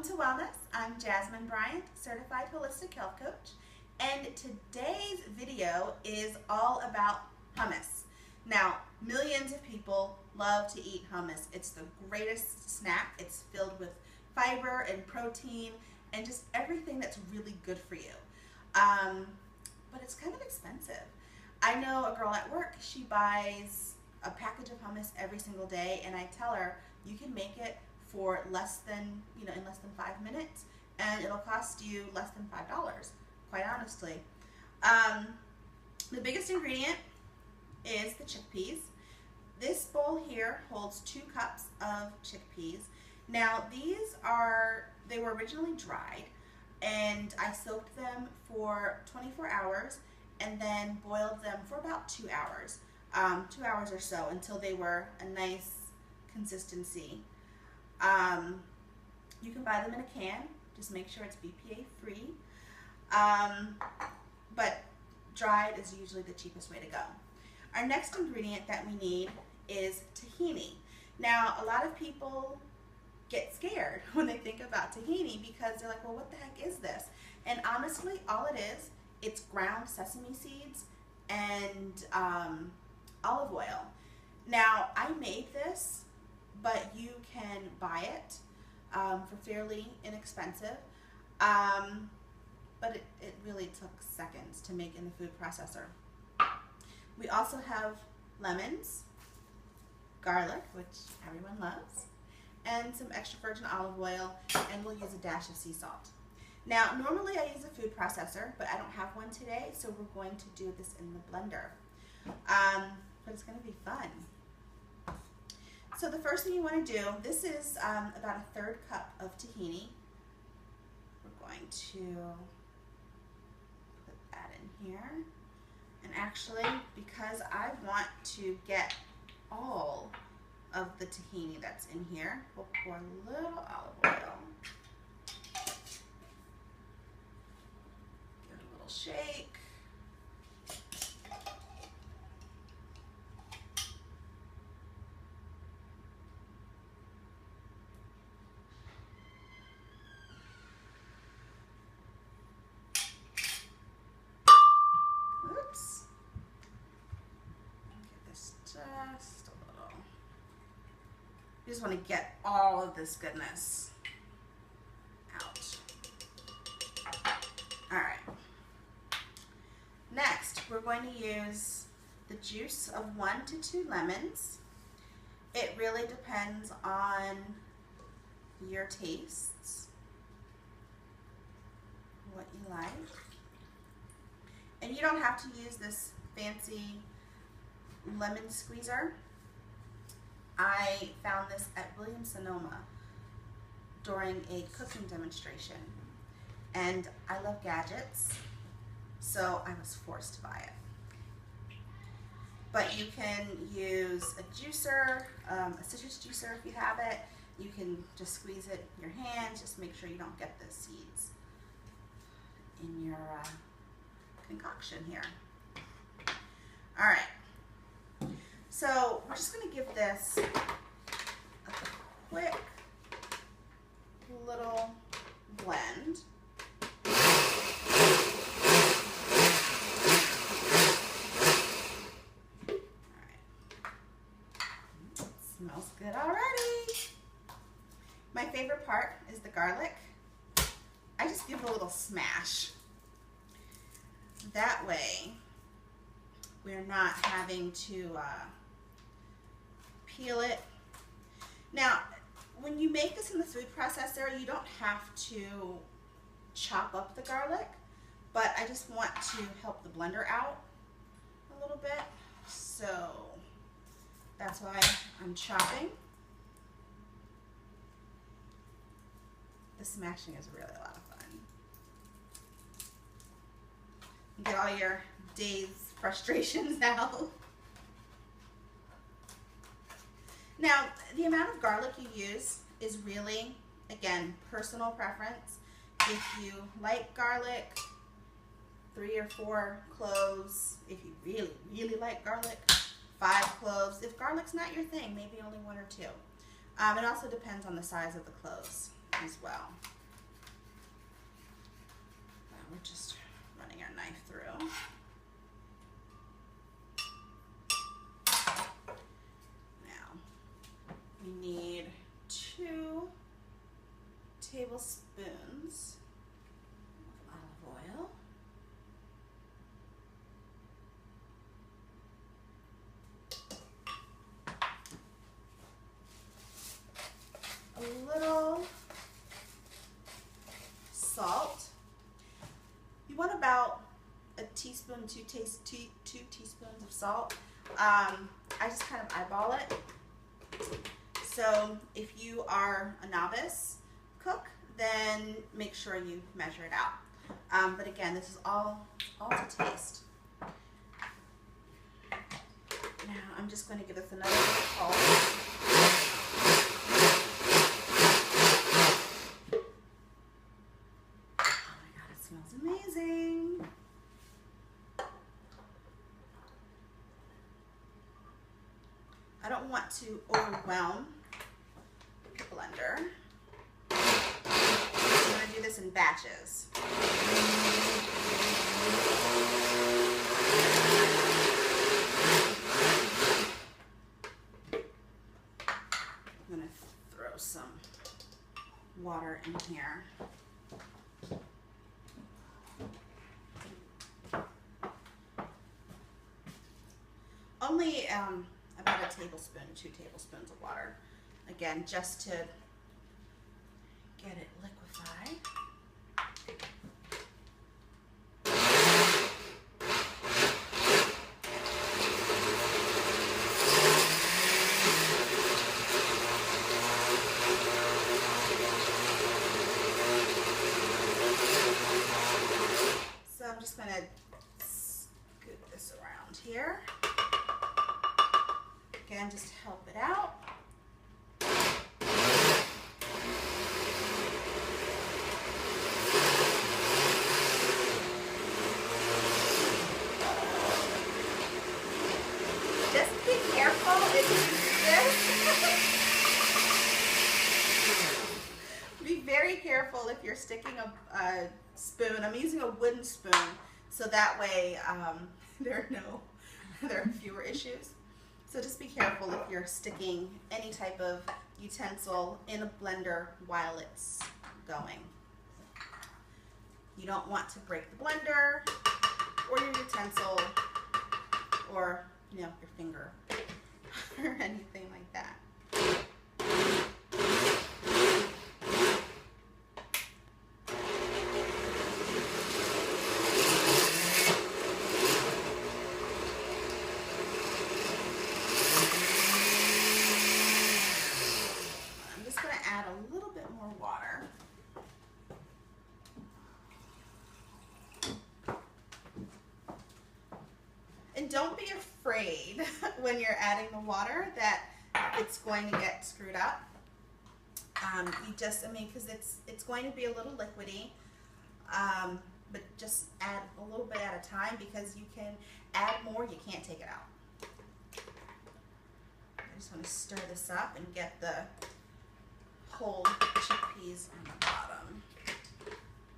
Welcome to Wellness. I'm Jasmine Bryant, Certified Holistic Health Coach, and today's video is all about hummus. Now, millions of people love to eat hummus. It's the greatest snack. It's filled with fiber and protein and just everything that's really good for you. But it's kind of expensive. I know a girl at work, she buys a package of hummus every single day, and I tell her you can make it for less than, in less than 5 minutes, and it'll cost you less than $5, quite honestly. The biggest ingredient is the chickpeas. This bowl here holds 2 cups of chickpeas. Now they were originally dried, and I soaked them for 24 hours and then boiled them for about 2 hours, 2 hours or so, until they were a nice consistency. You can buy them in a can, just make sure it's BPA free, but dried is usually the cheapest way to go. Our next ingredient that we need is tahini. Now, a lot of people get scared when they think about tahini because they're like, well, what the heck is this? And honestly, all it is, it's ground sesame seeds and olive oil. Now, I made this, but you can buy it for fairly inexpensive. But it really took seconds to make in the food processor. We also have lemons, garlic, which everyone loves, and some extra virgin olive oil, and we'll use a dash of sea salt. Now, normally I use a food processor, but I don't have one today, so we're going to do this in the blender. But it's going to be fun. So the first thing you want to do, this is about a 1/3 cup of tahini. We're going to put that in here. And actually, because I want to get all of the tahini that's in here, we'll pour a little olive oil. Give it a little shake. Oops. Get this just a little. You just want to get all of this goodness out. All right. Next, we're going to use the juice of 1 to 2 lemons. It really depends on your tastes, what you like. And you don't have to use this fancy lemon squeezer. I found this at Williams-Sonoma during a cooking demonstration, and I love gadgets, so I was forced to buy it. But you can use a juicer, a citrus juicer if you have it. You can just squeeze it in your hands. Just make sure you don't get the seeds in your concoction here. All right, so we're just going to give this a quick little blend. All right, smells good already. My favorite part is the garlic. I just give it a little smash. That way, we're not having to peel it. Now, when you make this in the food processor, you don't have to chop up the garlic, but I just want to help the blender out a little bit. So that's why I'm chopping. The smashing is really a lot of fun. Get all your day's frustrations out. Now, the amount of garlic you use is really, again, personal preference. If you like garlic, 3 or 4 cloves. If you really, really like garlic, 5 cloves. If garlic's not your thing, maybe only 1 or 2. It also depends on the size of the cloves. as well. Now we're just running our knife through. Now we need 2 tablespoons of olive oil. A little salt. You want about a teaspoon, 2 teaspoons of salt. I just kind of eyeball it. So if you are a novice cook, then make sure you measure it out. But again, this is all to taste. Now I'm just going to give this another little pulse. Smells amazing. I don't want to overwhelm the blender. I'm going to do this in batches. I'm going to throw some water in here. Only about a tablespoon, 2 tablespoons of water. Again, just to get it liquefied. So I'm just going to scoop this around here. Again, just to help it out. Just be careful if you do this. Be very careful if you're sticking a spoon. I'm using a wooden spoon, so that way there are fewer issues. So just be careful if you're sticking any type of utensil in a blender while it's going. You don't want to break the blender or your utensil or your finger or anything like that. A little bit more water. And don't be afraid when you're adding the water that it's going to get screwed up. Because it's going to be a little liquidy, but just add a little bit at a time, because you can add more, you can't take it out. I just want to stir this up and get the whole chickpeas on the bottom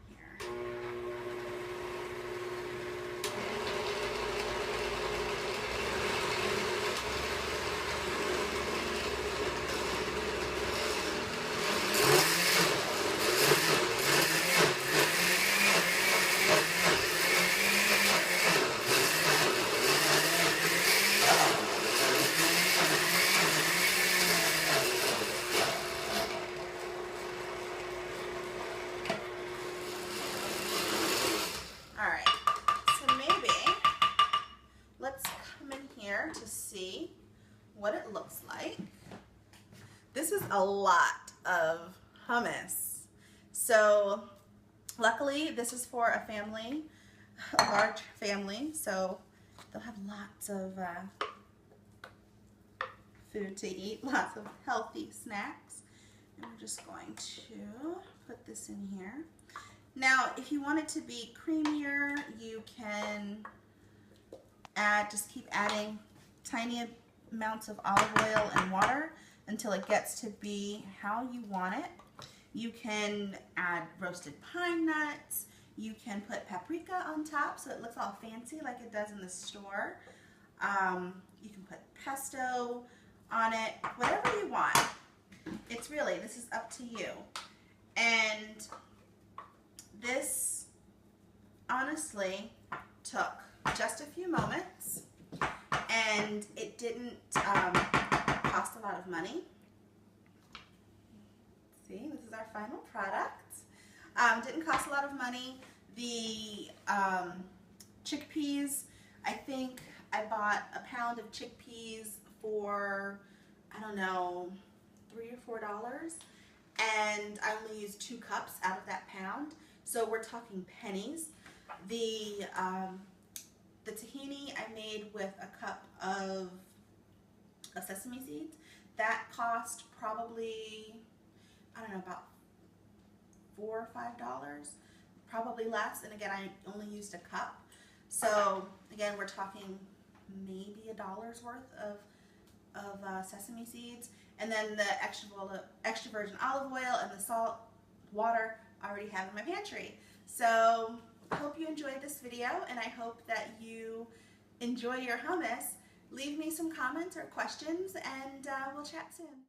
here. To see what it looks like. This is a lot of hummus. So luckily this is for a family, a large family, so they'll have lots of food to eat, lots of healthy snacks. And we're just going to put this in here. Now if you want it to be creamier, you can just keep adding tiny amounts of olive oil and water until it gets to be how you want it. You can add roasted pine nuts. You can put paprika on top so it looks all fancy like it does in the store. You can put pesto on it, whatever you want. It's really, this is up to you. And this honestly took just a few moments, and it didn't cost a lot of money. See, this is our final product. Didn't cost a lot of money. The chickpeas, I think I bought a pound of chickpeas for, I don't know, $3 or $4, and I only used 2 cups out of that pound, so we're talking pennies. The tahini I made with a cup of sesame seeds, that cost probably, I don't know, about $4 or $5, probably less, and again I only used a cup, so again we're talking maybe $1 worth of sesame seeds, and then the extra virgin olive oil and the salt, water I already have in my pantry. So I hope you enjoyed this video, and I hope that you enjoy your hummus. Leave me some comments or questions, and we'll chat soon.